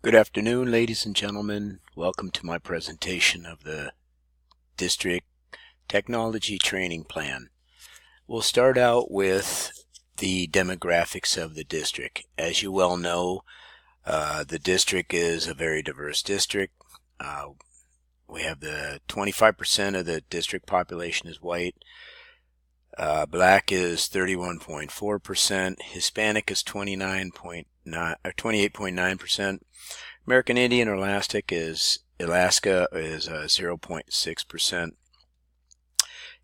Good afternoon, ladies and gentlemen. Welcome to my presentation of the District Technology Training Plan. We'll start out with the demographics of the district. As you well know, the district is a very diverse district. We have the 25% of the district population is white. Black is 31.4%. Hispanic is 28.9%. American Indian or Alaska is 0.6%.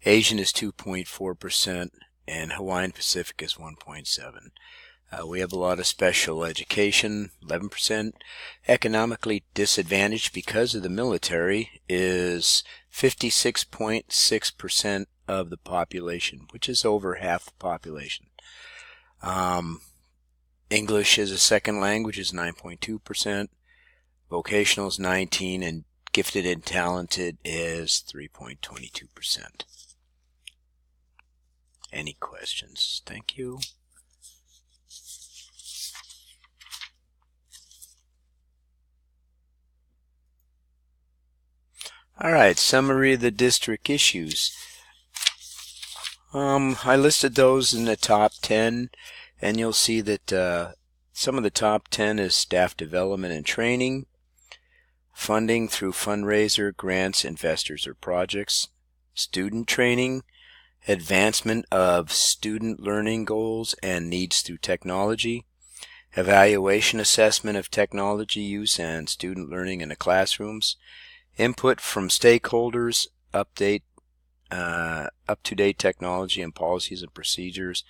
Asian is 2.4%, and Hawaiian Pacific is 1.7%. We have a lot of special education, 11%. Economically disadvantaged because of the military is 56.6% of the population, which is over half the population. English as a second language is 9.2%. Vocational is 19%, and gifted and talented is 3.22%. Any questions? Thank you. Alright, summary of the district issues. I listed those in the top 10, and you'll see that some of the top 10 is staff development and training, funding through fundraiser, grants, investors, or projects, student training, advancement of student learning goals and needs through technology, evaluation assessment of technology use and student learning in the classrooms, input from stakeholders, up-to-date technology and policies and procedures,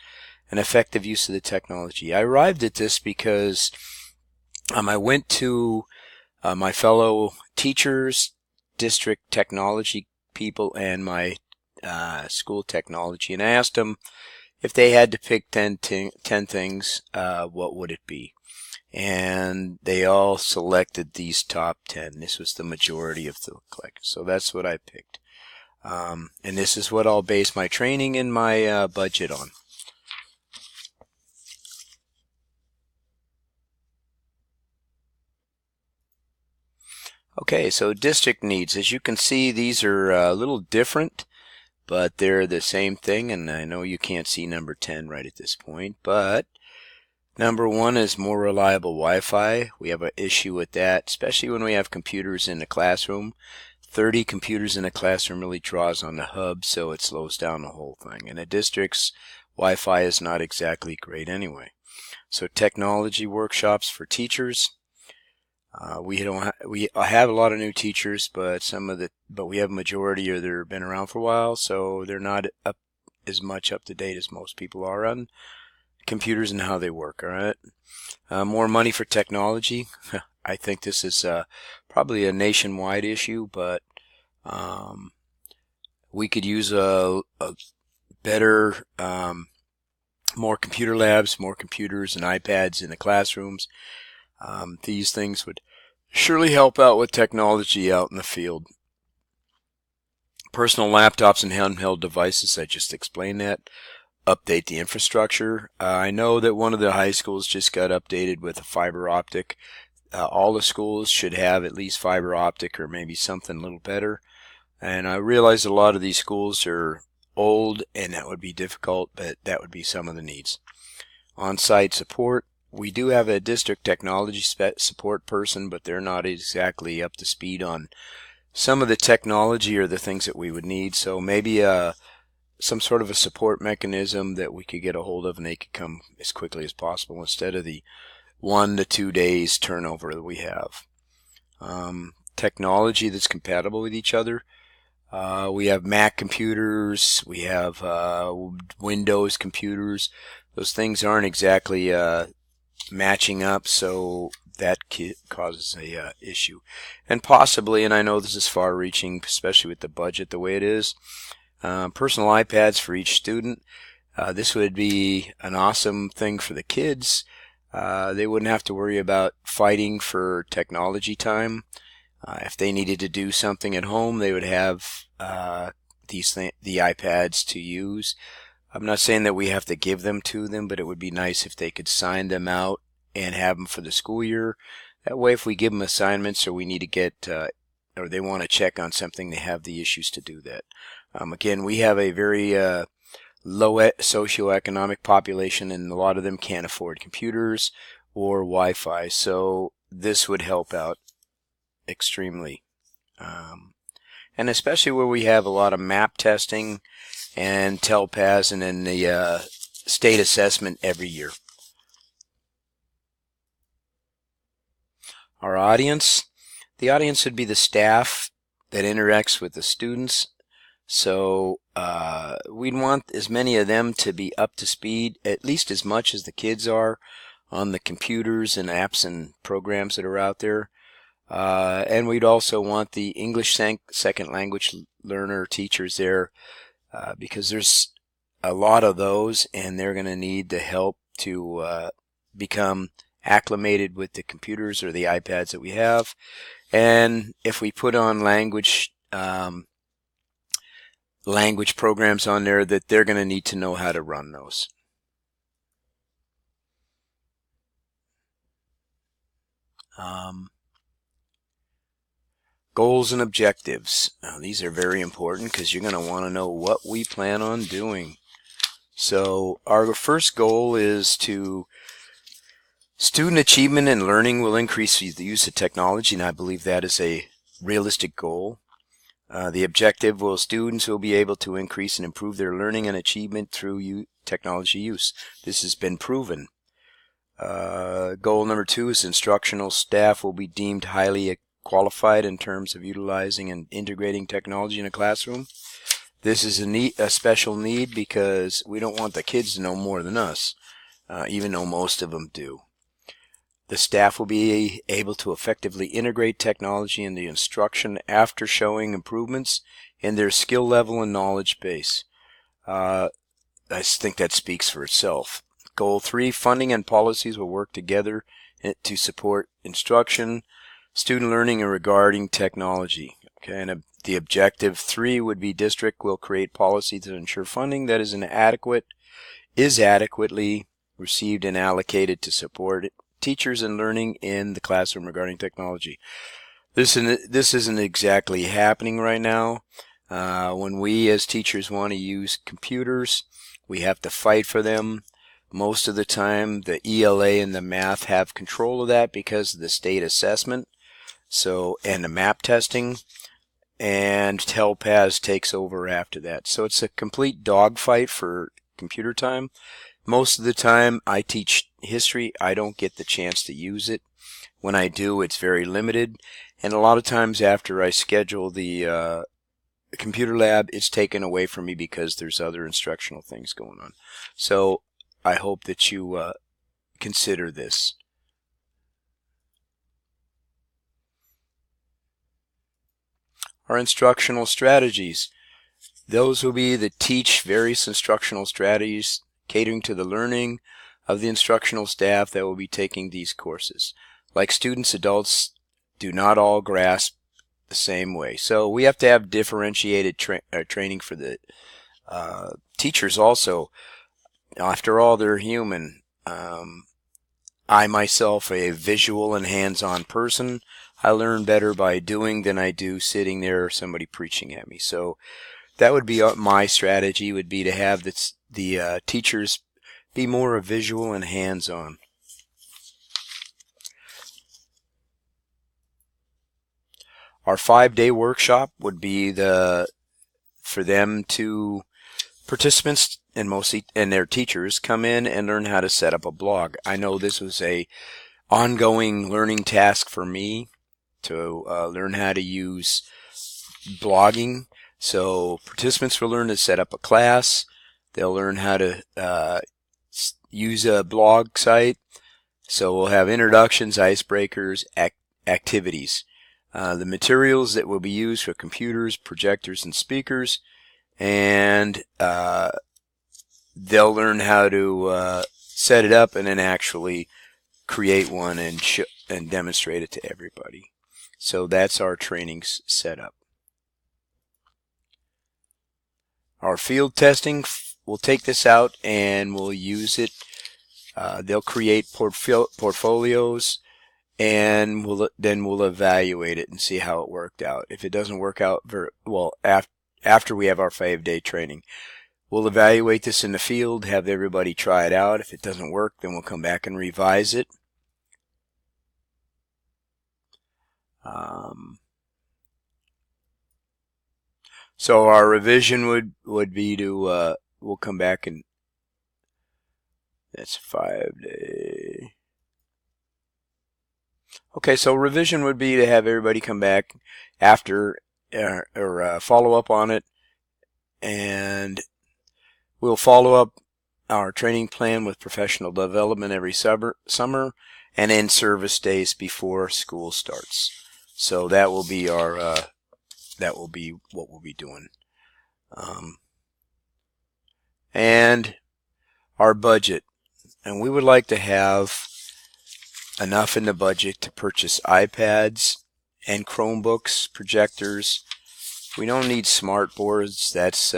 and effective use of the technology. I arrived at this because I went to my fellow teachers, district technology people, and my school technology, and I asked them if they had to pick 10 things, what would it be? And they all selected these top 10. This was the majority of the collection, so that's what I picked. And this is what I'll base my training and my budget on. Okay, so district needs. As you can see, these are a little different, but they're the same thing, and I know you can't see number 10 right at this point, but number 1 is more reliable Wi-Fi. We have an issue with that, especially when we have computers in the classroom. 30 computers in a classroom really draws on the hub, so it slows down the whole thing. And a district's Wi-Fi is not exactly great anyway. So technology workshops for teachers. We have a lot of new teachers, but we have a majority or they've been around for a while, so they're not as much up to date as most people are on computers and how they work. All right, more money for technology. I think this is probably a nationwide issue, but we could use a better, more computer labs, more computers and iPads in the classrooms. These things would surely help out with technology out in the field. Personal laptops and handheld devices, I just explained that. Update the infrastructure. I know that one of the high schools just got updated with a fiber optic. All the schools should have at least fiber optic or maybe something a little better. And I realize a lot of these schools are old and that would be difficult, but that would be some of the needs. On-site support. We do have a district technology support person, but they're not exactly up to speed on some of the technology or the things that we would need. So maybe some sort of a support mechanism that we could get a hold of and they could come as quickly as possible instead of the 1 to 2 days turnover that we have. Technology that's compatible with each other. We have Mac computers, we have Windows computers. Those things aren't exactly matching up, so that causes a issue. And possibly, and I know this is far-reaching, especially with the budget the way it is, personal iPads for each student. This would be an awesome thing for the kids. They wouldn't have to worry about fighting for technology time. If they needed to do something at home, they would have the iPads to use. I'm not saying that we have to give them to them, but it would be nice if they could sign them out and have them for the school year. That way, if we give them assignments or we need to get, or they want to check on something, they have the issues to do that. Again, we have a very low socioeconomic population, and a lot of them can't afford computers or Wi-Fi, so this would help out extremely. And especially where we have a lot of map testing and TELPAS and then the state assessment every year. Our audience, the audience would be the staff that interacts with the students. So we'd want as many of them to be up to speed, at least as much as the kids are, on the computers and apps and programs that are out there. And we'd also want the English second language learner teachers there because there's a lot of those, and they're going to need the help to become acclimated with the computers or the iPads that we have. And if we put on language programs on there, that they're going to need to know how to run those. Goals and objectives. Now, these are very important because you're going to want to know what we plan on doing. So our first goal is to student achievement and learning will increase the use of technology, and I believe that is a realistic goal. The objective will students will be able to increase and improve their learning and achievement through technology use. This has been proven. Goal number 2 is instructional staff will be deemed highly qualified in terms of utilizing and integrating technology in a classroom. This is a special need because we don't want the kids to know more than us, even though most of them do. The staff will be able to effectively integrate technology in the instruction after showing improvements in their skill level and knowledge base. I think that speaks for itself. Goal 3, funding and policies will work together to support instruction, student learning, and regarding technology. Okay, and the objective 3 would be district will create policy to ensure funding that is adequately received and allocated to support teachers and learning in the classroom regarding technology. This isn't exactly happening right now. When we as teachers want to use computers, we have to fight for them. Most of the time, the ELA and the math have control of that because of the state assessment, and the map testing, and TELPAS takes over after that. So it's a complete dogfight for computer time. Most of the time I teach history, I don't get the chance to use it. When I do, it's very limited, and a lot of times after I schedule the computer lab, it's taken away from me because there's other instructional things going on. So I hope that you consider this. Our instructional strategies. Those will be to teach various instructional strategies catering to the learning of the instructional staff that will be taking these courses. Like students, adults do not all grasp the same way. So we have to have differentiated training for the teachers also. After all, they're human. I myself, a visual and hands-on person, I learn better by doing than I do sitting there or somebody preaching at me. So that would be my strategy, would be to have the teachers be more visual and hands-on. Our 5-day workshop would be for them to participants and their teachers come in and learn how to set up a blog. I know this was a ongoing learning task for me to learn how to use blogging. So participants will learn to set up a class. They'll learn how to use a blog site. So we'll have introductions, icebreakers, activities. The materials that will be used for computers, projectors, and speakers, and they'll learn how to set it up and then actually create one and demonstrate it to everybody. So that's our training setup. Our field testing, we'll take this out and we'll use it. They'll create portfolios and we'll evaluate it and see how it worked out. If it doesn't work out very well after we have our 5-day training, we'll evaluate this in the field, have everybody try it out. If it doesn't work, then we'll come back and revise it. So our revision would be to we'll come back and that's 5-day. Okay, so revision would be to have everybody come back after or follow up on it, and we'll follow up our training plan with professional development every summer and in service days before school starts. So that will be our that will be what we'll be doing. And our budget, and we would like to have enough in the budget to purchase iPads and Chromebooks, projectors. We don't need smart boards, that's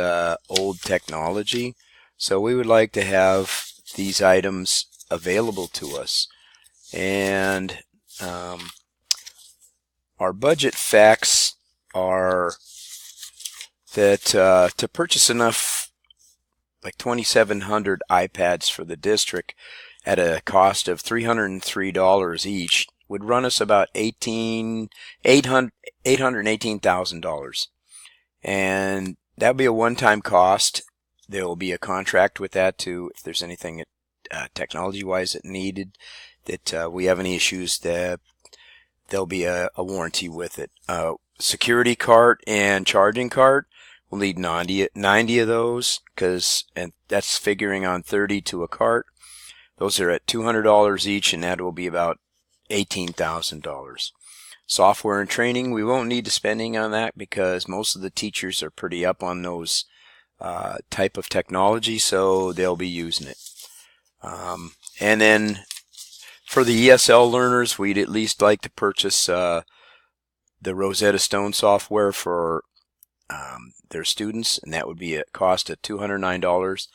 old technology. So we would like to have these items available to us. And our budget facts are that to purchase enough, like 2,700 iPads for the district at a cost of $303 each would run us about $818,000. And that would be a one-time cost. There will be a contract with that too. If there's anything technology-wise that needed, that we have any issues, that there'll be a warranty with it. Security cart and charging cart, we'll need 90 of those, and that's figuring on 30 to a cart. Those are at $200 each, and that will be about $18,000. Software and training, we won't need to spending on that because most of the teachers are pretty up on those type of technology, so they'll be using it. And then for the ESL learners, we'd at least like to purchase the Rosetta Stone software for their students, and that would be a cost of $209.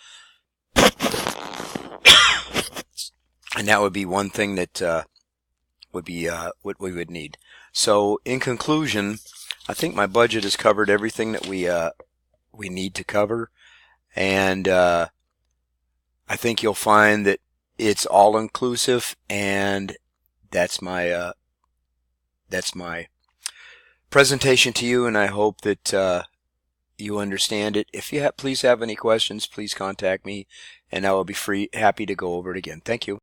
And that would be one thing that would be what we would need. So in conclusion, I think my budget has covered everything that we need to cover, and I think you'll find that it's all inclusive, and that's my presentation to you, and I hope that you understand it. If you please have any questions, please contact me, and I will be happy to go over it again. Thank you.